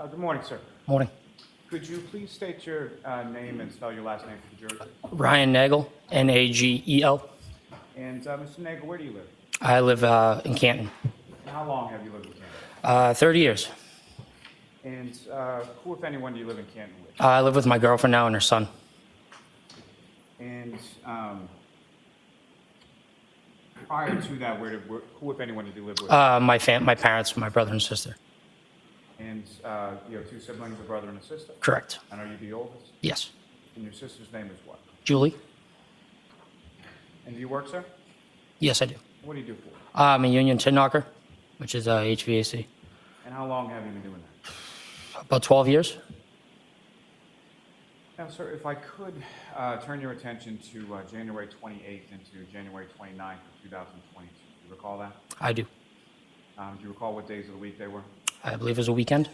Good morning, sir. Morning. Could you please state your name and spell your last name for the jury? Ryan Nagel, Nagel. And Mr. Nagel, where do you live? I live in Canton. And how long have you lived in Canton? 30 years. And who, if anyone, do you live in Canton with? I live with my girlfriend now and her son. And prior to that, who, if anyone, did you live with? My parents, my brother and sister. And you have two siblings, a brother and a sister? Correct. And are you the oldest? Yes. And your sister's name is what? Julie? And do you work, sir? Yes, I do. What do you do for? I'm a union tin knocker, which is HVAC. And how long have you been doing that? About 12 years. Now, sir, if I could turn your attention to January 28th into January 29th of 2022. Do you recall that? I do. Do you recall what days of the week they were? I believe it was a weekend.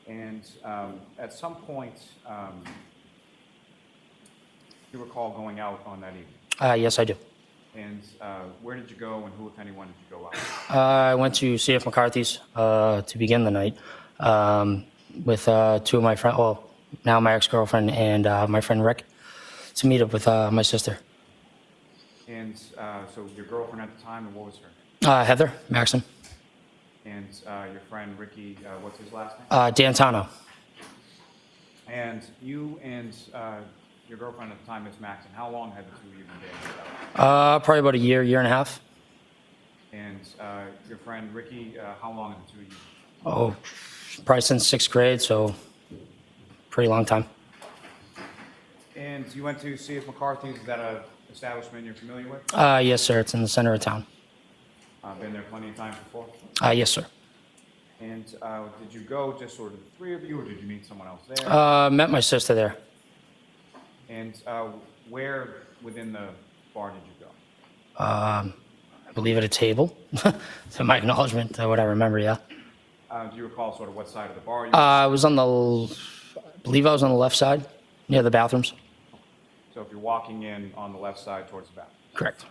And at some point, you recall going out on that evening? Yes, I do. And where did you go, and who, if anyone, did you go out? I went to CF McCarthy's to begin the night with two of my friends, well, now my ex-girlfriend and my friend Rick, to meet up with my sister. And so your girlfriend at the time, and what was her name? Heather Maxim. And your friend Ricky, what's his last name? D'Antano. And you and your girlfriend at the time, Miss Maxon, how long had the two of you been dating each other? Probably about a year and a half. And your friend Ricky, how long had the two of you? Oh, probably since 6th grade, so pretty long time. And you went to CF McCarthy's. Is that an establishment you're familiar with? Yes, sir. It's in the center of town. Been there plenty of times before? Yes, sir. And did you go just sort of the three of you, or did you meet someone else there? Met my sister there. And where within the bar did you go? I believe at a table. To my acknowledgement, what I remember, yeah. Do you recall sort of what side of the bar you were? I was on I believe I was on the left side, near the bathrooms. So if you're walking in on the left side towards the bathroom. Correct.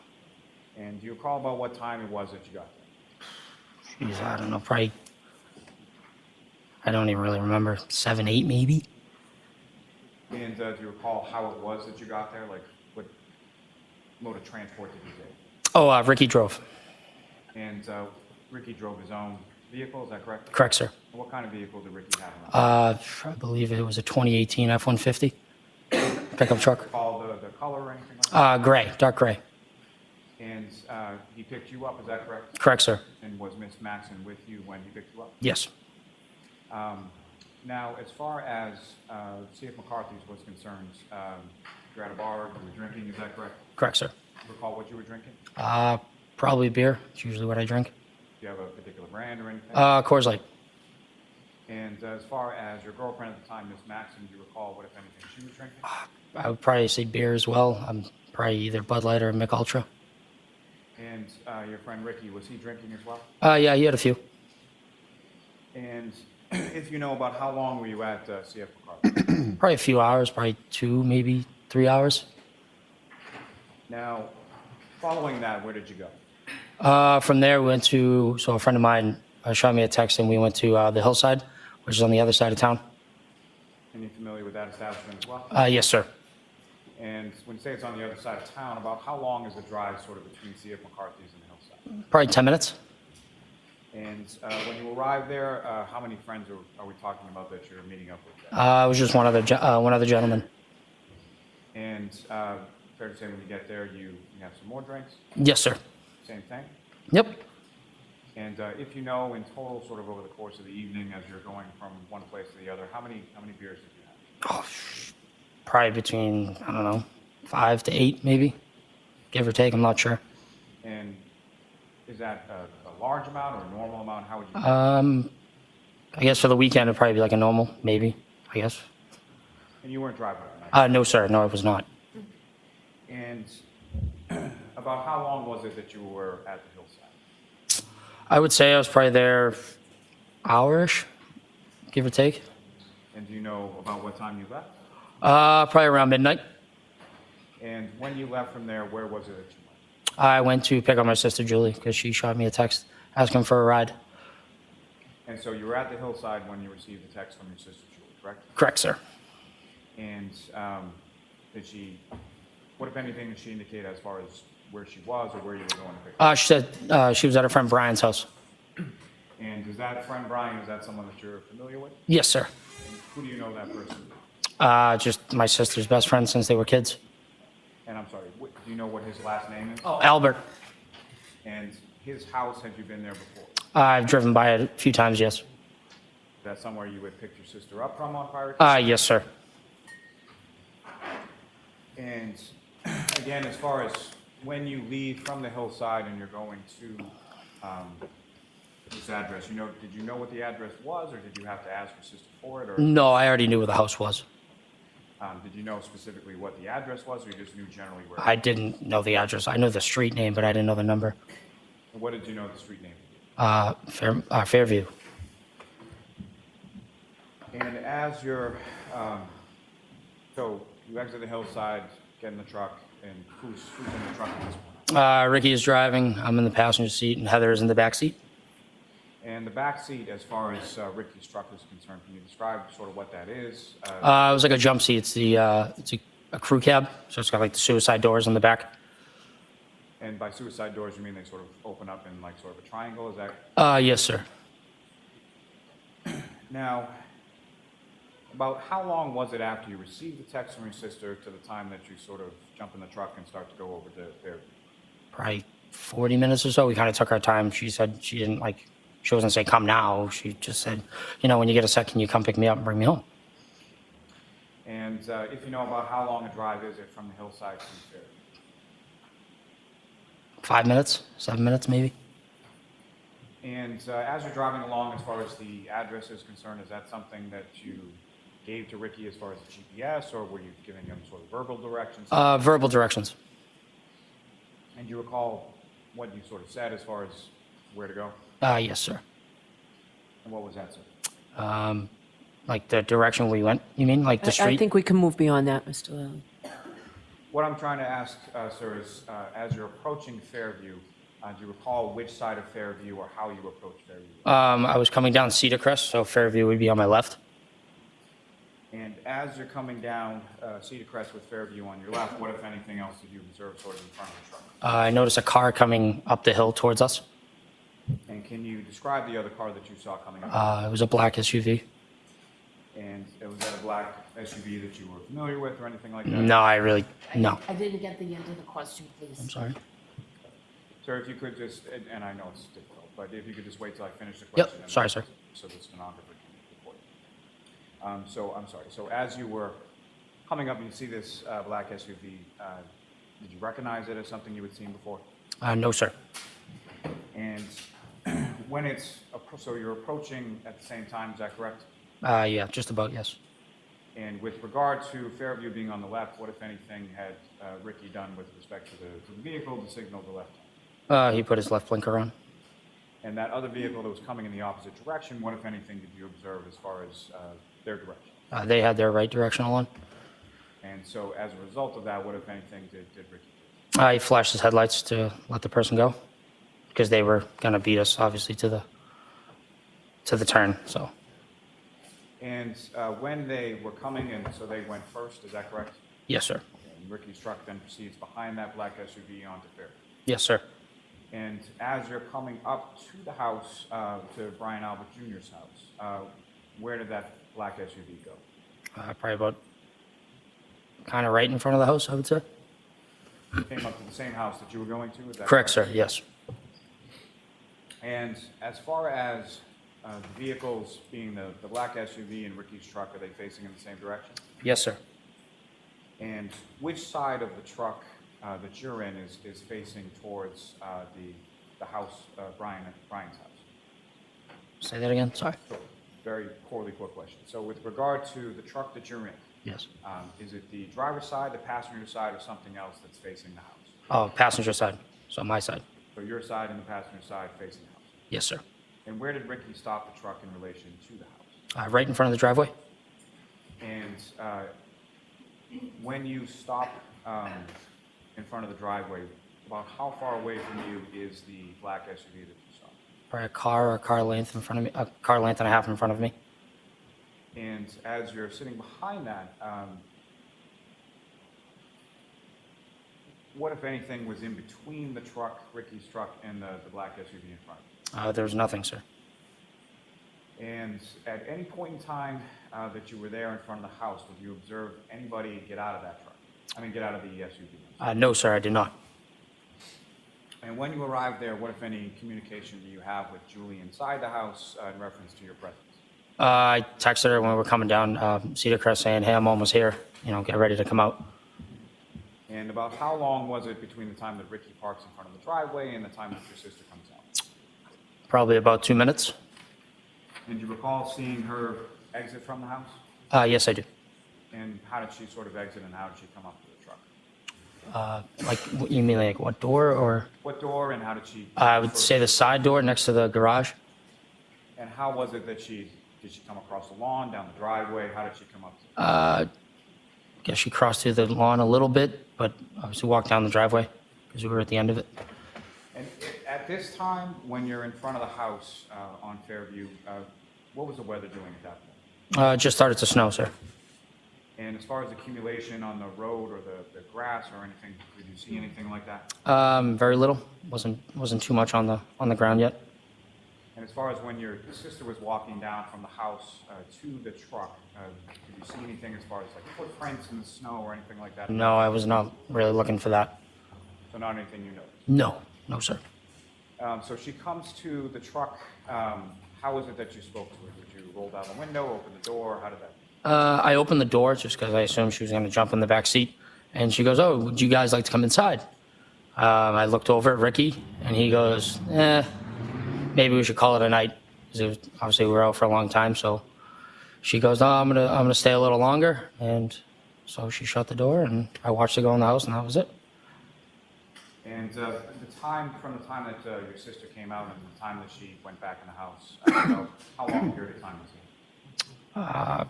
And do you recall about what time it was that you got there? Jeez, I don't know, probably, I don't even really remember, 7, 8 maybe? And do you recall how it was that you got there? Like, what mode of transport did you take? Oh, Ricky drove. And Ricky drove his own vehicle, is that correct? Correct, sir. And what kind of vehicle did Ricky have? I believe it was a 2018 F-150 pickup truck. Do you recall the color or anything like that? Gray, dark gray. And he picked you up, is that correct? Correct, sir. And was Miss Maxon with you when he picked you up? Yes. Now, as far as CF McCarthy's was concerned, you're at a bar, you were drinking, is that correct? Correct, sir. Recall what you were drinking? Probably beer. It's usually what I drink. Do you have a particular brand or anything? Coors Light. And as far as your girlfriend at the time, Miss Maxon, do you recall what, if anything, she was drinking? I would probably say beer as well. I'm probably either Bud Light or Mick Ultra. And your friend Ricky, was he drinking as well? Yeah, he had a few. And if you know, about how long were you at CF McCarthy? Probably a few hours, probably 2, maybe 3 hours. Now, following that, where did you go? From there, we went to, so a friend of mine shot me a text and we went to the Hillside, which is on the other side of town. And you familiar with that establishment as well? Yes, sir. And when you say it's on the other side of town, about how long is the drive sort of between CF McCarthy's and Hillside? Probably 10 minutes. And when you arrive there, how many friends are we talking about that you're meeting up with there? It was just one other gentleman. And fair to say when you get there, you have some more drinks? Yes, sir. Same thing? Yep. And if you know, in total, sort of over the course of the evening, as you're going from one place to the other, how many beers did you have? Oh, probably between, I don't know, 5 to 8 maybe, give or take. I'm not sure. And is that a large amount or a normal amount? How would you? I guess for the weekend it'd probably be like a normal, maybe. I guess. And you weren't driving that night? No, sir. No, it was not. And about how long was it that you were at the Hillside? I would say I was probably there hour-ish, give or take. And do you know about what time you left? Probably around midnight. And when you left from there, where was it that you went? I went to pick up my sister Julie because she shot me a text asking for a ride. And so you were at the Hillside when you received the text from your sister Julie, correct? Correct, sir. And did she, what if anything did she indicate as far as where she was or where you were going to pick her? She said she was at her friend Brian's house. And is that friend Brian, is that someone that you're familiar with? Yes, sir. And who do you know that person? Just my sister's best friend since they were kids. And I'm sorry, do you know what his last name is? Oh, Albert. And his house, had you been there before? I've driven by it a few times, yes. Is that somewhere you would pick your sister up from on prior? Yes, sir. And again, as far as when you leave from the Hillside and you're going to this address, did you know what the address was, or did you have to ask your sister for it, or No, I already knew where the house was. did you know specifically what the address was, or you just knew generally where? I didn't know the address. I knew the street name, but I didn't know the number. What did you know the street name to be? Fairview. And as you're, so you exit the Hillside, get in the truck, and who's in the truck at this point? Ricky is driving. I'm in the passenger seat, and Heather is in the back seat. And the back seat, as far as Ricky's truck is concerned, can you describe sort of what that is? It was like a jump seat. It's a crew cab, so it's got like the suicide doors in the back. And by suicide doors, you mean they sort of open up in like sort of a triangle? Is that? Yes, sir. Now, about how long was it after you received the text from your sister to the time that you sort of jump in the truck and start to go over to Fairview? Probably 40 minutes or so. We kind of took our time. She said she didn't like. She wasn't saying come now. She just said, when you get a second, you come pick me up and bring me home. And if you know about how long a drive is it from the Hillside to Fairview? 5 minutes, 7 minutes, maybe. And as you're driving along, as far as the address is concerned, is that something that you gave to Ricky as far as the GPS, or were you giving him sort of verbal directions? Verbal directions. And do you recall what you sort of said as far as where to go? Yes, sir. And what was that, sir? Like the direction we went, you mean? Like the street? I think we can move beyond that, Mr. Lally. What I'm trying to ask, sir, is as you're approaching Fairview, do you recall which side of Fairview or how you approached Fairview? I was coming down Cedar Crest, so Fairview would be on my left. And as you're coming down Cedar Crest with Fairview on your left, what, if anything else, did you observe sort of in front of the truck? I noticed a car coming up the hill towards us. And can you describe the other car that you saw coming up? It was a black SUV. And was that a black SUV that you were familiar with or anything like that? No, no. I didn't get the end of the question, please. I'm sorry. Sir, if you could just, and I know it's difficult, but if you could just wait till I finish the Yep, question. sorry, sir. So the stenographer can report. So I'm sorry. So as you were coming up and you see this black SUV, did you recognize it as something you had seen before? No, sir. And when so you're approaching at the same time, is that correct? Yeah, just about, yes. And with regard to Fairview being on the left, what, if anything, had Ricky done with respect to the vehicle to signal the left? He put his left blinker on. And that other vehicle that was coming in the opposite direction, what, if anything, did you observe as far as their direction? They had their right directional on. And so as a result of that, what, if anything, did Ricky do? He flashed his headlights to let the person go because they were going to beat us, obviously, to the turn, so. And when they were coming in, so they went first, is that correct? Yes, sir. And Ricky's truck then proceeds behind that black SUV onto Fairview. Yes, sir. And as you're coming up to the house, to Brian Albert Jr.'s house, where did that black SUV go? Probably about kind of right in front of the house, I would say. It came up to the same house that you were going to? Is that Correct, sir, yes. And as far as the vehicles being the black SUV and Ricky's truck, are they facing in the same direction? Yes, sir. And which side of the truck that you're in is facing towards the house, Brian's house? Say that again, sorry. So, very poorly put question. So with regard to the truck that you're in, Yes. is it the driver's side, the passenger side, or something else that's facing the house? Oh, passenger side, so my side. So your side and the passenger side facing the house. Yes, sir. And where did Ricky stop the truck in relation to the house? Right in front of the driveway. And when you stop in front of the driveway, about how far away from you is the black SUV that you probably a car or a car length in front of me, a car length and a half in front of me. And as you're sitting behind that, what, if anything, was in between the truck, Ricky's truck, and the black SUV in front? There was nothing, sir. And at any point in time that you were there in front of the house, did you observe anybody get out of that truck? I mean, get out of the SUV? No, sir, I did not. And when you arrived there, what, if any, communication do you have with Julie inside the house in reference to your presence? I texted her when we were coming down Cedar Crest saying, hey, I'm almost here, get ready to come out. And about how long was it between the time that Ricky parks in front of the driveway and the time that your sister comes out? Probably about 2 minutes. And do you recall seeing her exit from the house? Yes, I do. And how did she sort of exit and how did she come up to the truck? You mean like what door or? What door and how did she? I would say the side door next to the garage. And how was it that did she come across the lawn, down the driveway? How did she come up? I guess she crossed through the lawn a little bit, but obviously walked down the driveway because we were at the end of it. And at this time, when you're in front of the house on Fairview, what was the weather doing at that point? It just started to snow, sir. And as far as accumulation on the road or the grass or anything, did you see anything like that? Very little. Wasn't too much on the ground yet. And as far as when your sister was walking down from the house to the truck, did you see anything as far as like footprints in the snow or anything like that? No, I was not really looking for that. So not anything you noticed? No, sir. So she comes to the truck. How was it that you spoke to her? Did you roll down the window, open the door? How did that? I opened the door just because I assumed she was going to jump in the back seat. And she goes, oh, would you guys like to come inside? I looked over at Ricky, and he goes, maybe we should call it a night. Because obviously we were out for a long time. So she goes, no, I'm gonna stay a little longer. And so she shut the door, and I watched her go in the house, and that was it. And from the time that your sister came out and the time that she went back in the house, I don't know, how long a period of time was it?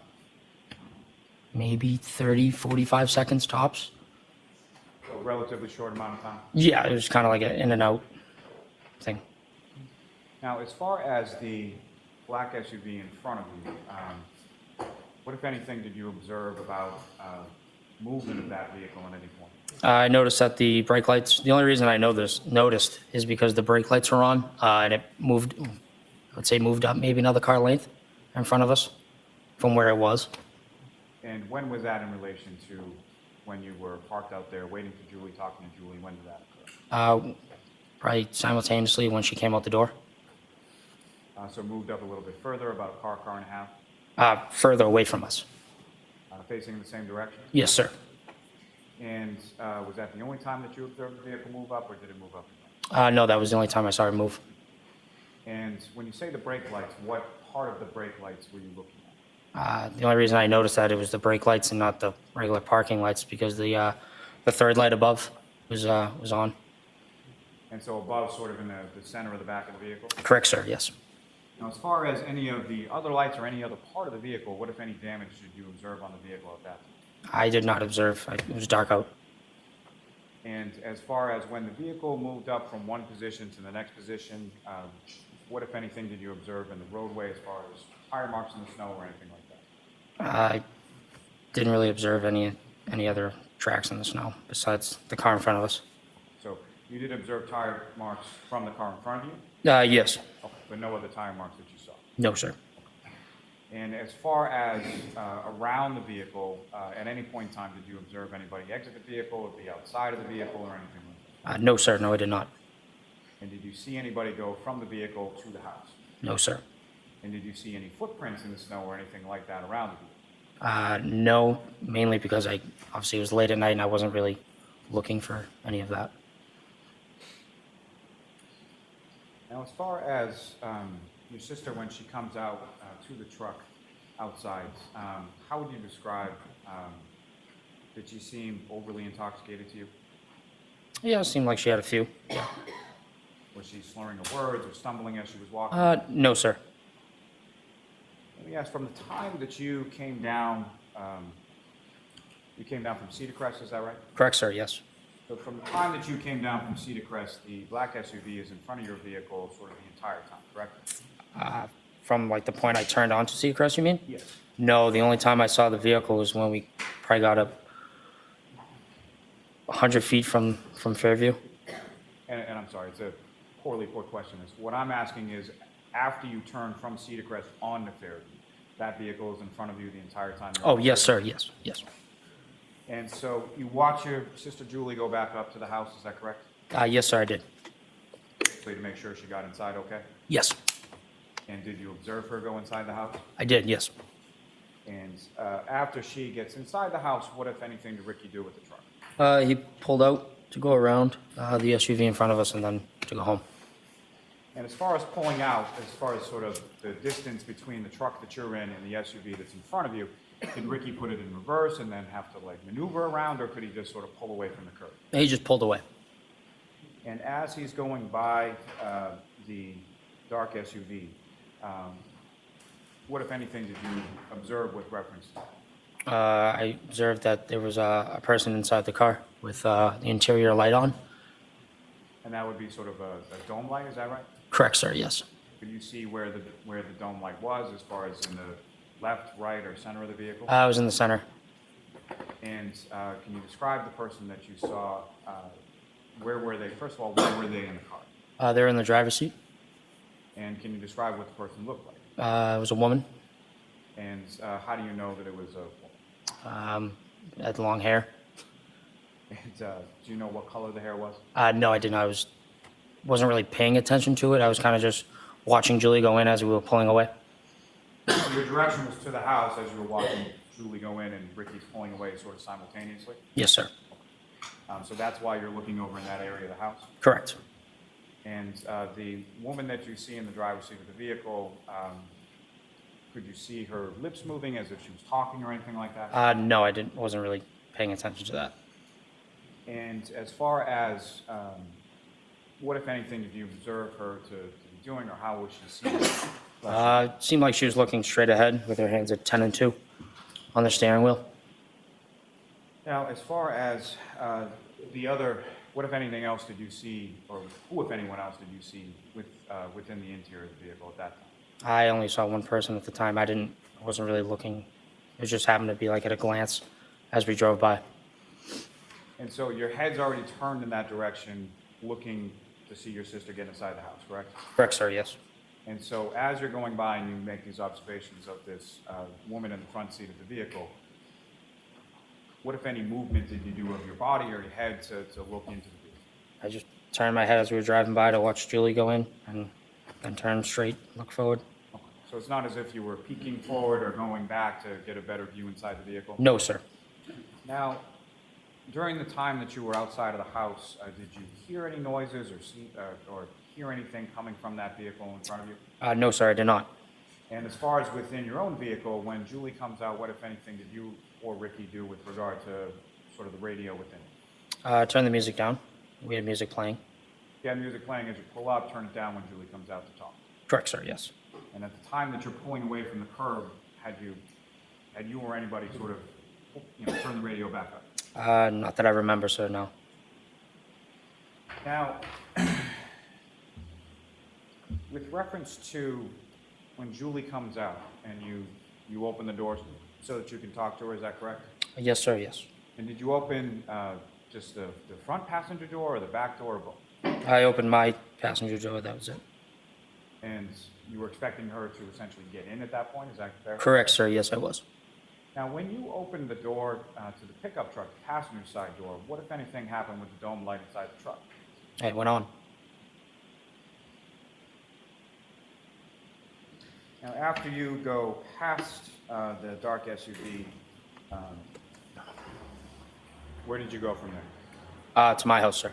Maybe 30, 45 seconds tops. So a relatively short amount of time. Yeah, it was kind of like an in and out thing. Now, as far as the black SUV in front of you, what, if anything, did you observe about movement of that vehicle at any point? I noticed that the brake lights, the only reason I noticed is because the brake lights were on, and it moved, I would say moved up maybe another car length in front of us from where it was. And when was that in relation to when you were parked out there waiting for Julie, talking to Julie? When did that occur? Probably simultaneously when she came out the door. So moved up a little bit further, about a car and a half, Further away from us. facing in the same direction? Yes, sir. And was that the only time that you observed the vehicle move up, or did it move up again? No, that was the only time I saw her move. And when you say the brake lights, what part of the brake lights were you looking at? The only reason I noticed that it was the brake lights and not the regular parking lights because the third light above was on. And so above, sort of in the center of the back of the vehicle? Correct, sir. Yes. Now, as far as any of the other lights or any other part of the vehicle, what, if any, damage did you observe on the vehicle at that time? I did not observe. It was dark out. And as far as when the vehicle moved up from one position to the next position, what, if anything, did you observe in the roadway as far as tire marks in the snow or anything like that? I didn't really observe any other tracks in the snow besides the car in front of us. So you did observe tire marks from the car in front of you? Yes. Okay, but no other tire marks that you saw? No, sir. And as far as around the vehicle, at any point in time, did you observe anybody exit the vehicle or be outside of the vehicle or anything like that? No, sir. No, I did not. And did you see anybody go from the vehicle to the house? No, sir. And did you see any footprints in the snow or anything like that around the vehicle? No, mainly because obviously it was late at night and I wasn't really looking for any of that. Now, as far as your sister, when she comes out to the truck outside, how would you describe, did she seem overly intoxicated to you? Yeah, it seemed like she had a few. Yeah. Was she slurring her words or stumbling as she was walking? No, sir. Let me ask, from the time that you came down from Cedar Crest, is that right? Correct, sir. Yes. So from the time that you came down from Cedar Crest, the black SUV is in front of your vehicle sort of the entire time, correct? From like the point I turned onto Seacrest, you mean? Yes. No, the only time I saw the vehicle was when we probably got up 100 feet from Fairview. And I'm sorry, it's a poorly put question. What I'm asking is, after you turn from Cedar Crest onto Fairview, that vehicle is in front of you the entire time? you're Oh, on yes, Fairview? sir, yes. And so you watch your sister Julie go back up to the house, is that correct? Yes, sir, I did. So to make sure she got inside okay? Yes, And did you observe her go inside the house? I did, yes. And after she gets inside the house, what, if anything, did Ricky do with the truck? He pulled out to go around the SUV in front of us and then to go home. And as far as pulling out, as far as sort of the distance between the truck that you're in and the SUV that's in front of you, did Ricky put it in reverse and then have to like maneuver around, or could he just sort of pull away from the curb? He just pulled away. And as he's going by the dark SUV, what, if anything, did you observe with reference to that? I observed that there was a person inside the car with the interior light on. And that would be sort of a dome light, is that right? Correct, sir, yes. Could you see where the dome light was, as far as in the left, right, or center of the vehicle? I was in the center. And can you describe the person that you saw? Where were they? First of all, where were they in the car? They were in the driver's seat. And can you describe what the person looked like? It was a woman. And how do you know that it was a woman? Had long hair. And do you know what color the hair was? No, I didn't. Wasn't really paying attention to it. I was kind of just watching Julie go in as we were pulling away. So your direction was to the house as you were watching Julie go in and Ricky's pulling away sort of simultaneously? Yes, sir. So that's why you're looking over in that area of the house? Correct. And the woman that you see in the driver's seat of the vehicle, could you see her lips moving as if she was talking or anything like that? No, I didn't. Wasn't really paying attention to that. And as far as what, if anything, did you observe her to be doing, or how was she seen? It seemed like she was looking straight ahead with her hands at 10 and 2 on the steering wheel. Now, as far as the other, what, if anything, else did you see, or who, if anyone else, did you see within the interior of the vehicle at that time? I only saw one person at the time. I wasn't really looking. It just happened to be like at a glance as we drove by. And so your head's already turned in that direction, looking to see your sister get inside the house, correct? Correct, sir, yes. And so as you're going by and you make these observations of this woman in the front seat of the vehicle, what, if any, movement did you do of your body or your head to look into the vehicle? I just turned my head as we were driving by to watch Julie go in and then turn straight, look forward. Okay. So it's not as if you were peeking forward or going back to get a better view inside the vehicle? No, sir. Now, during the time that you were outside of the house, did you hear any noises or see or hear anything coming from that vehicle in front of you? No, sir, I did not. And as far as within your own vehicle, when Julie comes out, what, if anything, did you or Ricky do with regard to sort of the radio within? Turn the music down. We had music playing. You had music playing as you pull up, turn it down when Julie comes out to talk. Correct, sir, yes. And at the time that you're pulling away from the curb, had you or anybody sort of, turn the radio back up? Not that I remember, sir, no. Now, with reference to when Julie comes out and you open the doors so that you can talk to her, is that correct? Yes, sir, yes. And did you open just the front passenger door or the back door or both? I opened my passenger door, that was it. And you were expecting her to essentially get in at that point, is that fair? Correct, sir, yes, I was. Now, when you opened the door to the pickup truck, the passenger side door, what, if anything, happened with the dome light inside the truck? It went on. Now, after you go past the dark SUV, where did you go from there? To my house, sir.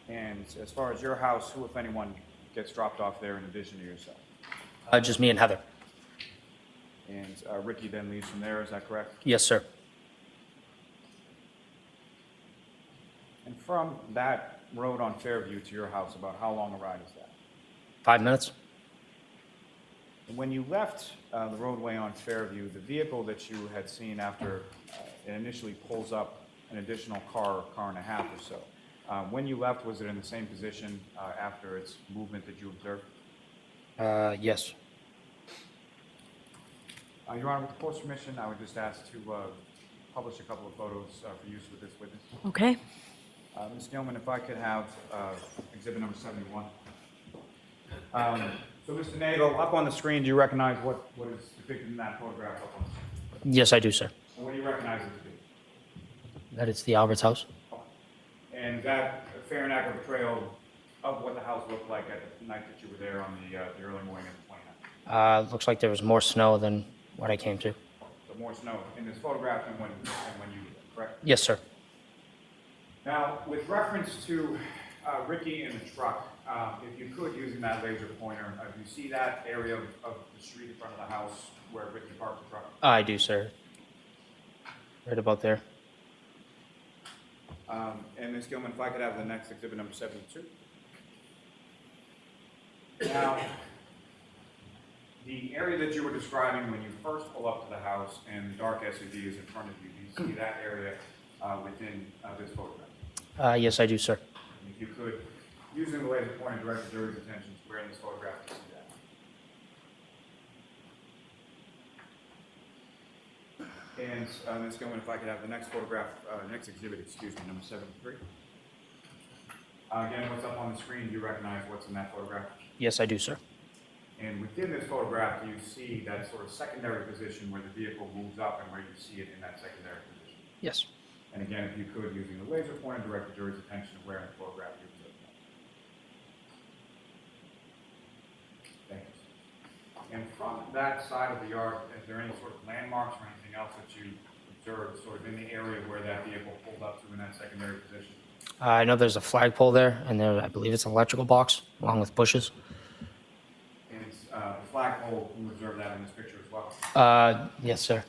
And as far as your house, who, if anyone, gets dropped off there in addition to yourself? Just me and Heather. And Ricky then leaves from there, is that correct? Yes, sir. And from that road on Fairview to your house, about how long a ride is that? 5 minutes? And when you left the roadway on Fairview, the vehicle that you had seen after it initially pulls up an additional car, car and a half or so. When you left, was it in the same position after its movement that you observed? Yes. Your Honor, with the court's permission, I would just ask to publish a couple of photos for use with this witness. Okay. Ms. Gilman, if I could have exhibit number 71. So, Mr. Nagel, up on the screen, do you recognize what is depicted in that photograph up on the screen? Yes, I do, sir. And what do you recognize it to be? That it's the Albert's house? And is that a fair and accurate portrayal of what the house looked like at the night that you were there on the early morning of the 29th? Looks like there was more snow than what I came to. So more snow in this photograph than when you were there, correct? Yes, sir. Now, with reference to Ricky in the truck, if you could, using that laser pointer, do you see that area of the street in front of the house where Ricky parked the truck? I do, sir. Right about there. And Ms. Gilman, if I could have the next exhibit number 72. Now, the area that you were describing when you first pull up to the house and the dark SUV is in front of you, do you see that area within this photograph? Yes, I do, sir. And if you could, using the laser pointer, direct the jury's attention to where in this photograph you see that. And Ms. Gilman, if I could have the next photograph, next exhibit, excuse me, number 73. Again, what's up on the screen, do you recognize what's in that photograph? Yes, I do, sir. And within this photograph, do you see that sort of secondary position where the vehicle moves up and where you see it in that secondary position? Yes. And again, if you could, using the laser pointer, direct the jury's attention to where in the photograph you observed that. Thank you. And from that side of the yard, is there any sort of landmarks or anything else that you observed sort of in the area where that vehicle pulled up to in that secondary position? I know there's a flagpole there, and there, I believe it's an electrical box, along with bushes. And it's the flagpole, you observed that in this picture as well? Yes, sir.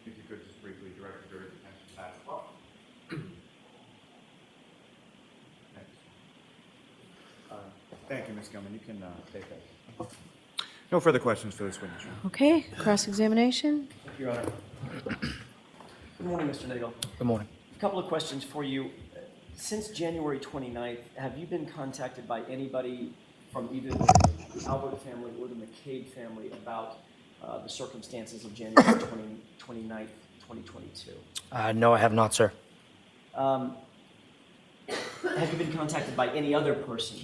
If you could just briefly direct the jury's attention to that as well. Thank you, Ms. Gilman. You can take that. No further questions for this witness. Your Honor. Okay, cross-examination. Thank you, Your Honor. Good morning, Mr. Nagel. Good morning. A couple of questions for you. Since January 29th, have you been contacted by anybody from either the Albert family or the McCabe family about the circumstances of January 29th, 2022? No, I have not, sir. Have you been contacted by any other person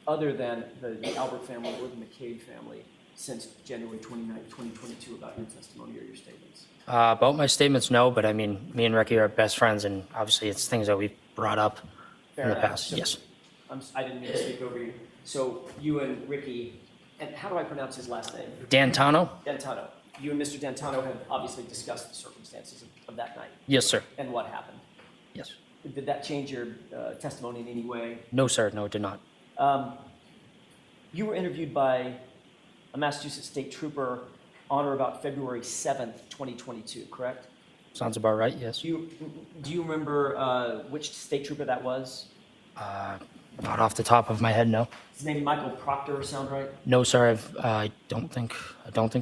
other than the Albert family or the McCabe family since January 29th, 2022 about your testimony or your statements? About my statements, no, but I mean, me and Ricky are best friends, and obviously it's things that we've brought up in the enough. past. So, Yes. I didn't mean to speak over you. So you and Ricky, and how do I pronounce his last name? Dantano? Dantano. You and Mr. Dantano have obviously discussed the circumstances of that night Yes, sir. and what happened. Yes. Did that change your testimony in any way? No, sir. No, it did not. You were interviewed by a Massachusetts state trooper on or about February 7th, 2022, correct? Sounds about right. Yes. Do you remember which state trooper that was? Not off the top of my head, no. His name Michael Proctor, sound right? No, sir. I don't think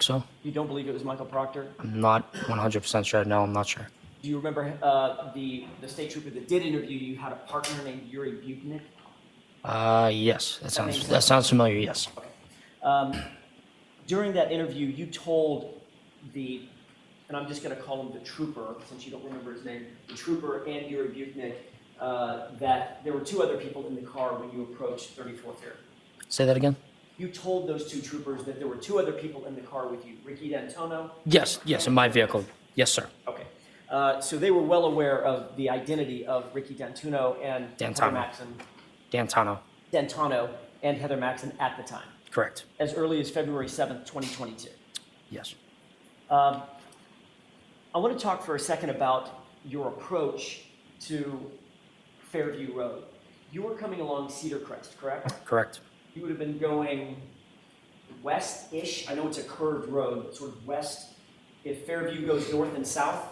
so. You don't believe it was Michael Proctor? I'm not 100% sure. No, I'm not sure. Do you remember the state trooper that did interview you had a partner named Yuri Butnik? Yes. That sounds familiar. Yes. During that interview, you told and I'm just going to call him the trooper, since you don't remember his name, the trooper and Yuri Butnik, that there were two other people in the car when you approached 34th Fairview. Say that again. You told those two troopers that there were two other people in the car with you, Ricky D'Antono? Yes. Yes. In my vehicle. Yes, sir. Okay. So they were well aware of the identity of Ricky D'Antuno and Heather D'Antano. Maxon. Dantano. And Heather Maxon at the time, Correct. as early as February 7th, 2022. Yes. I want to talk for a second about your approach to Fairview Road. You were coming along Cedar Crest, correct? Correct. You would have been going west-ish. I know it's a curved road, but sort of west. If Fairview goes north and south,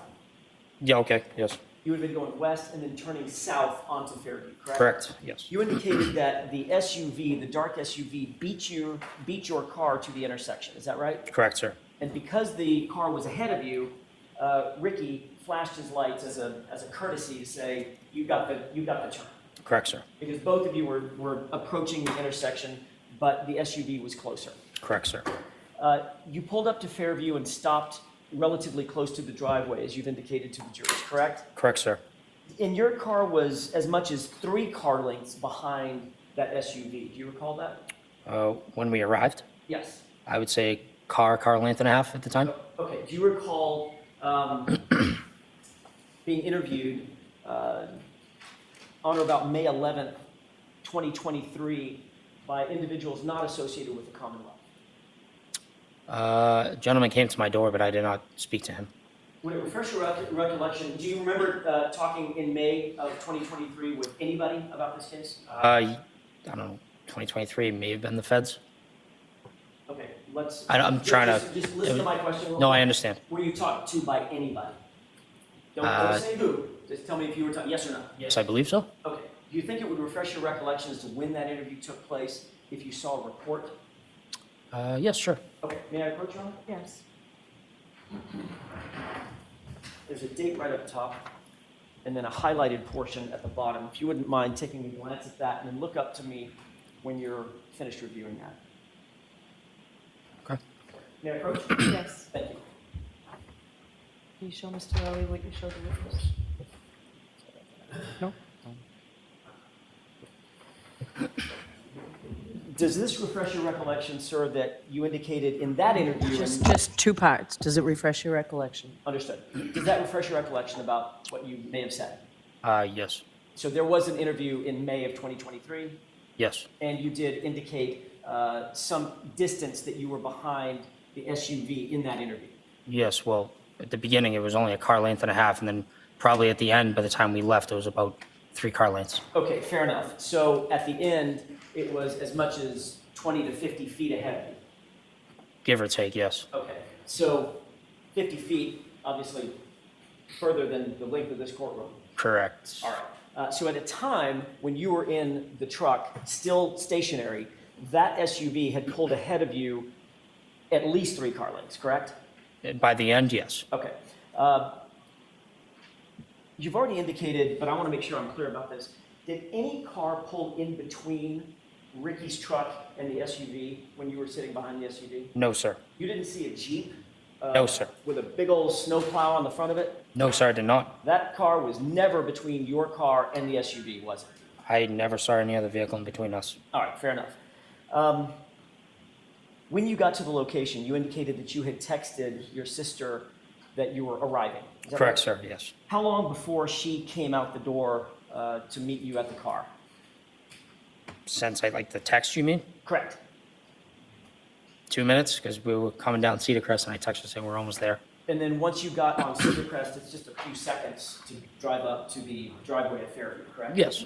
Yeah. Okay. Yes. you would have been going west and then turning south onto Fairview, correct? Correct. Yes. You indicated that the SUV, the dark SUV, beat your car to the intersection. Is that right? Correct, sir. And because the car was ahead of you, Ricky flashed his lights as a courtesy to say, you got the turn. Correct, sir. Because both of you were approaching the intersection, but the SUV was closer. Correct, sir. You pulled up to Fairview and stopped relatively close to the driveway, as you've indicated to the jurors, correct? Correct, sir. And your car was as much as 3 car lengths behind that SUV. Do you recall that? When we arrived, Yes. I would say car length and a half at the time. Okay. Do you recall being interviewed on or about May 11th, 2023, by individuals not associated with the Commonwealth? A gentleman came to my door, but I did not speak to him. Would it refresh your recollection? Do you remember talking in May of 2023 with anybody about this case? I don't know, 2023 may have been the feds. Okay, let's. I'm trying to. Just listen to my question. No, I understand. Were you talked to by anybody? Don't say who. Just tell me if you were talking. Yes or no. Yes, I believe so. Okay. Do you think it would refresh your recollection as to when that interview took place? If you saw a report. Yes, sure. Okay. May I approach you on it? Yes. There's a date right up top, and then a highlighted portion at the bottom. If you wouldn't mind taking a glance at that, and then look up to me when you're finished reviewing that. Okay. May I approach? Yes. Thank you. Can you show Mr. Rowley what you showed the witness? No? Does this refresh your recollection, sir, that you indicated in that interview? Just 2 parts. Does it refresh your recollection? Understood. Does that refresh your recollection about what you may have said? Yes. So there was an interview in May of 2023, Yes. and you did indicate some distance that you were behind the SUV in that interview. Yes. Well, at the beginning, it was only a car length and a half, and then probably at the end, by the time we left, it was about 3 car lengths. Okay, fair enough. So at the end, it was as much as 20 to 50 feet ahead of you. Give or take, yes. Okay, so 50 feet, obviously further than the length of this courtroom. Correct. All right. So at a time when you were in the truck, still stationary, that SUV had pulled ahead of you at least 3 car lengths, correct? And by the end, yes. Okay. You've already indicated, but I want to make sure I'm clear about this. Did any car pull in between Ricky's truck and the SUV when you were sitting behind the SUV? No, sir. You didn't see a Jeep? No, sir. With a big old snowplow on the front of it? No, sir, I did not. That car was never between your car and the SUV, was it? I never saw any other vehicle in between us. All right, fair enough. When you got to the location, you indicated that you had texted your sister that you were arriving. Is that Correct, right? sir, yes. How long before she came out the door to meet you at the car? Since I like the text, you mean? Correct. 2 minutes, because we were coming down Cedar Crest, and I texted saying we're almost there. And then once you got on Cedar Crest, it's just a few seconds to drive up to the driveway at Fairview, correct? Yes.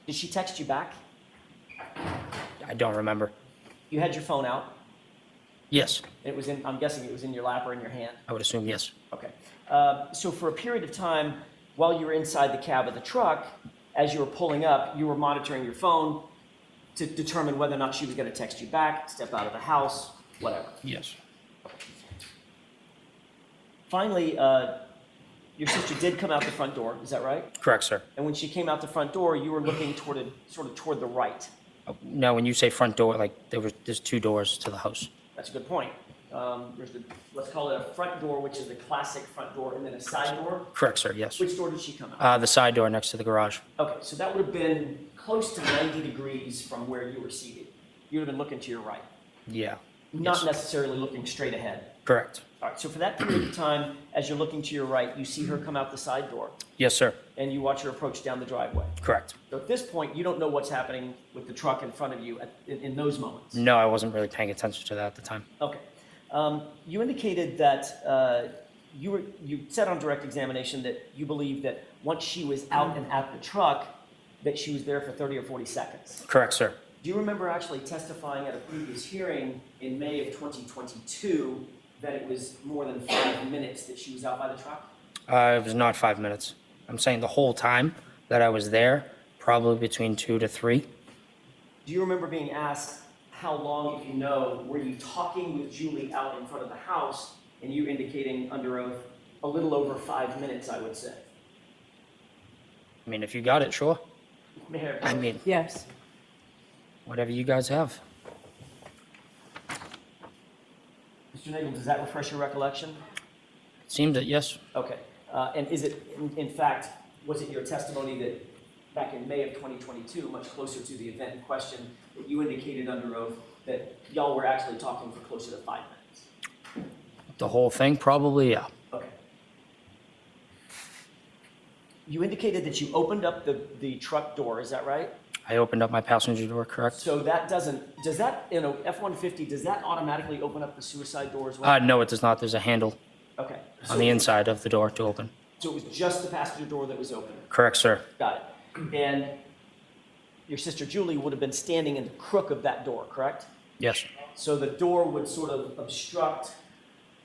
Did she text you back? I don't remember. You had your phone out. Yes, It was in. I'm guessing it was in your lap or in your hand. I would assume yes. Okay. So for a period of time, while you were inside the cab of the truck, as you were pulling up, you were monitoring your phone to determine whether or not she was going to text you back, step out of the house, whatever. Yes. Finally, your sister did come out the front door. Is that right? Correct, sir. And when she came out the front door, you were looking toward the right. Now, when you say front door, like there's 2 doors to the house. That's a good point. Let's call it a front door, which is the classic front door, and then a side door. Correct, sir, yes. Which door did she come out? The side door next to the garage. Okay, so that would have been close to 90 degrees from where you were seated. You would have been looking to your right, Yeah. not Yes. necessarily looking straight ahead. Correct. All right, so for that period of time, as you're looking to your right, you see her come out the side door, Yes, sir. and you watch her approach down the driveway. Correct. So at this point, you don't know what's happening with the truck in front of you in those moments. No, I wasn't really paying attention to that at the time. Okay. You indicated that you said on direct examination that you believe that once she was out and at the truck, that she was there for 30 or 40 seconds. Correct, sir. Do you remember actually testifying at a previous hearing in May of 2022 that it was more than 5 minutes that she was out by the truck? It was not 5 minutes. I'm saying the whole time that I was there, probably between 2 to 3. Do you remember being asked how long, if you know, were you talking with Julie out in front of the house and you indicating under oath a little over 5 minutes, I would say. I mean, if you got it, sure. Mayor, I mean, Yes. whatever you guys have. Mr. Nagel, does that refresh your recollection? Seems that yes. Okay. And is it, in fact, was it your testimony that back in May of 2022, much closer to the event in question, that you indicated under oath that y'all were actually talking for closer to 5 minutes? The whole thing, probably, yeah. Okay. You indicated that you opened up the truck door, is that right? I opened up my passenger door, correct? So that doesn't, does that, in a F-150, does that automatically open up the suicide door as well? No, it does not. There's a handle Okay. on the inside of the door to open. So it was just the passenger door that was open? Correct, sir. Got it. And your sister Julie would have been standing in the crook of that door, correct? Yes. So the door would sort of obstruct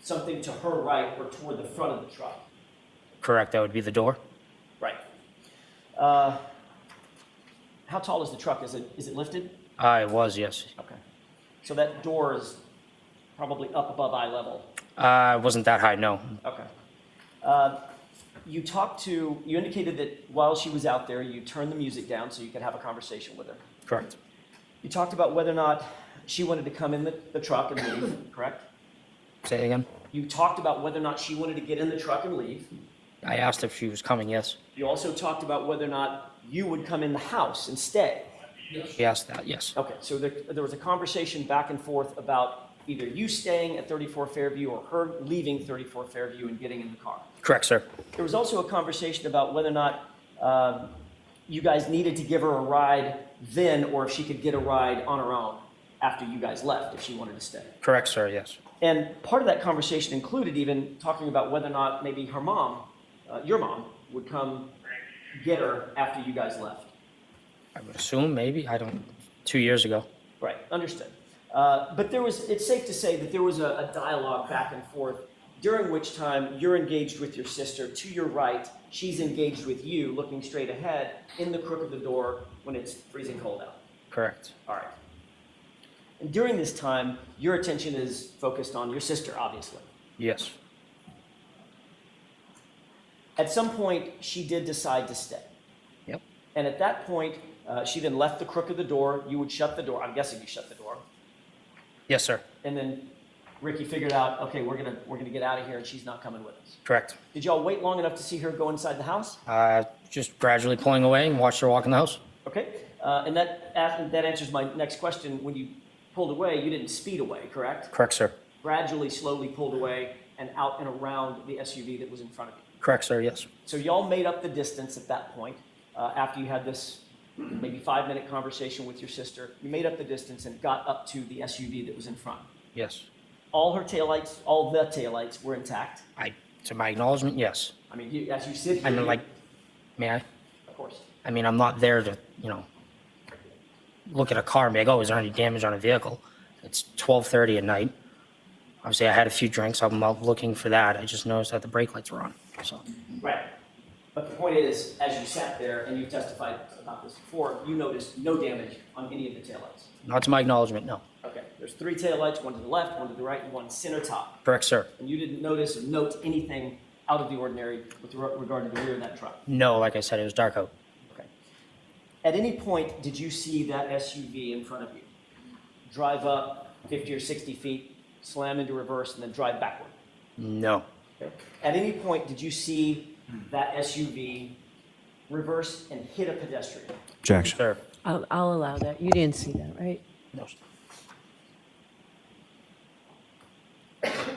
something to her right or toward the front of the truck. Correct. That would be the door. Right. How tall is the truck? Is it lifted? It was, yes. Okay. So that door is probably up above eye level. It wasn't that high, no. Okay. You indicated that while she was out there, you turned the music down so you could have a conversation with her. Correct. You talked about whether or not she wanted to come in the truck and leave, correct? Say it again. You talked about whether or not she wanted to get in the truck and leave. I asked if she was coming, yes. You also talked about whether or not you would come in the house and stay. She asked that, yes. Okay, so there was a conversation back and forth about either you staying at 34 Fairview or her leaving 34 Fairview and getting in the car. Correct, sir. There was also a conversation about whether or not you guys needed to give her a ride then, or if she could get a ride on her own after you guys left, if she wanted to stay. Correct, sir, yes. And part of that conversation included even talking about whether or not maybe her mom, your mom, would come get her after you guys left. I would assume, maybe. 2 years ago. Right, understood. But it's safe to say that there was a dialogue back and forth, during which time you're engaged with your sister to your right, she's engaged with you, looking straight ahead, in the crook of the door when it's freezing cold out. Correct. All right. And during this time, your attention is focused on your sister, obviously. Yes. At some point, she did decide to stay. Yep. And at that point, she then left the crook of the door. You would shut the door. I'm guessing you shut the door. Yes, sir. And then Ricky figured out, okay, we're gonna get out of here, and she's not coming with us. Correct. Did y'all wait long enough to see her go inside the house? Just gradually pulling away and watched her walk in the house. Okay. And that answers my next question. When you pulled away, you didn't speed away, correct? Correct, sir. Gradually, slowly pulled away and out and around the SUV that was in front of you. Correct, sir, yes. So y'all made up the distance at that point, after you had this maybe 5-minute conversation with your sister. You made up the distance and got up to the SUV that was in front. Yes. All the taillights were intact. To my acknowledgement, yes. I mean, as you sit here, I mean, may I? of course. I mean, I'm not there to, look at a car and be like, oh, is there any damage on a vehicle? It's 12:30 at night. Obviously, I had a few drinks. I'm out looking for that. I just noticed that the brake lights were on. So, Right. But the point is, as you sat there, and you've testified about this before, you noticed no damage on any of the taillights. not to my acknowledgement, no. Okay, there's 3 taillights, one to the left, one to the right, and one center top. Correct, sir. And you didn't notice or note anything out of the ordinary with regard to the rear of that truck. No, like I said, it was dark out. Okay. At any point, did you see that SUV in front of you drive up 50 or 60 feet, slam into reverse, and then drive backward? No. Okay. At any point, did you see that SUV reverse and hit a pedestrian? Objection. Sir. I'll allow that. You didn't see that, right? No, sir.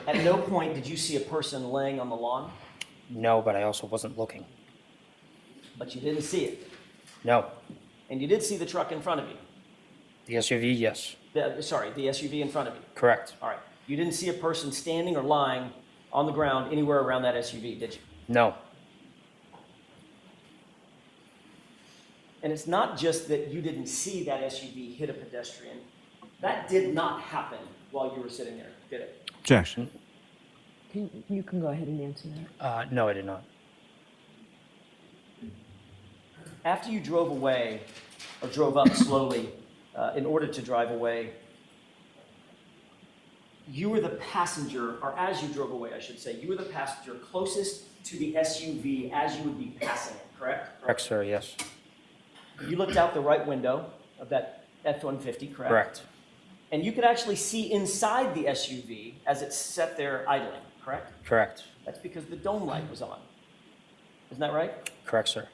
At no point did you see a person laying on the lawn, No, but I also wasn't looking. but you didn't see it. No. And you did see the truck in front of you. The SUV, yes. The SUV in front of you. Correct. All right. You didn't see a person standing or lying on the ground anywhere around that SUV, did you? No. And it's not just that you didn't see that SUV hit a pedestrian. That did not happen while you were sitting there, did it? Objection. You can go ahead and answer that. No, I did not. After you drove away, or drove up slowly in order to drive away, you were the passenger, or as you drove away, I should say, you were the passenger closest to the SUV as you would be passing it, correct? Correct, sir, yes. You looked out the right window of that F-150, correct? Correct. And you could actually see inside the SUV as it sat there idling, correct? Correct. That's because the dome light was on. Isn't that right? Correct, sir.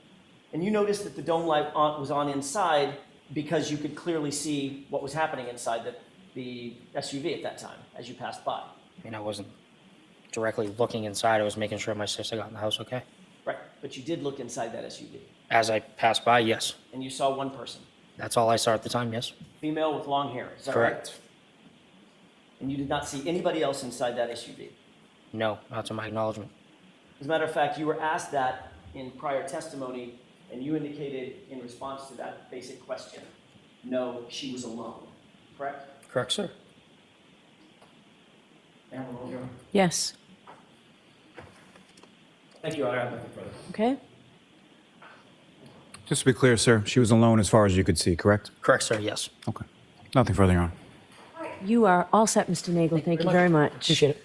And you noticed that the dome light was on inside because you could clearly see what was happening inside the SUV at that time as you passed by. I mean, I wasn't directly looking inside. I was making sure my sister got in the house okay. Right, but you did look inside that SUV, As I passed by, yes. and you saw one person, That's all I saw at the time, yes. female with long hair, is that right? Correct. And you did not see anybody else inside that SUV. No, not to my acknowledgement. As a matter of fact, you were asked that in prior testimony, and you indicated in response to that basic question, no, she was alone, correct? Correct, sir. Ma'am, roll your- Yes. Thank you, Your Honor. I have nothing further. Okay. Just to be clear, sir, she was alone as far as you could see, correct? Correct, sir, yes. Okay. Nothing further, Your Honor. You are all set, Mr. Nagel. Thank you very much. Appreciate it.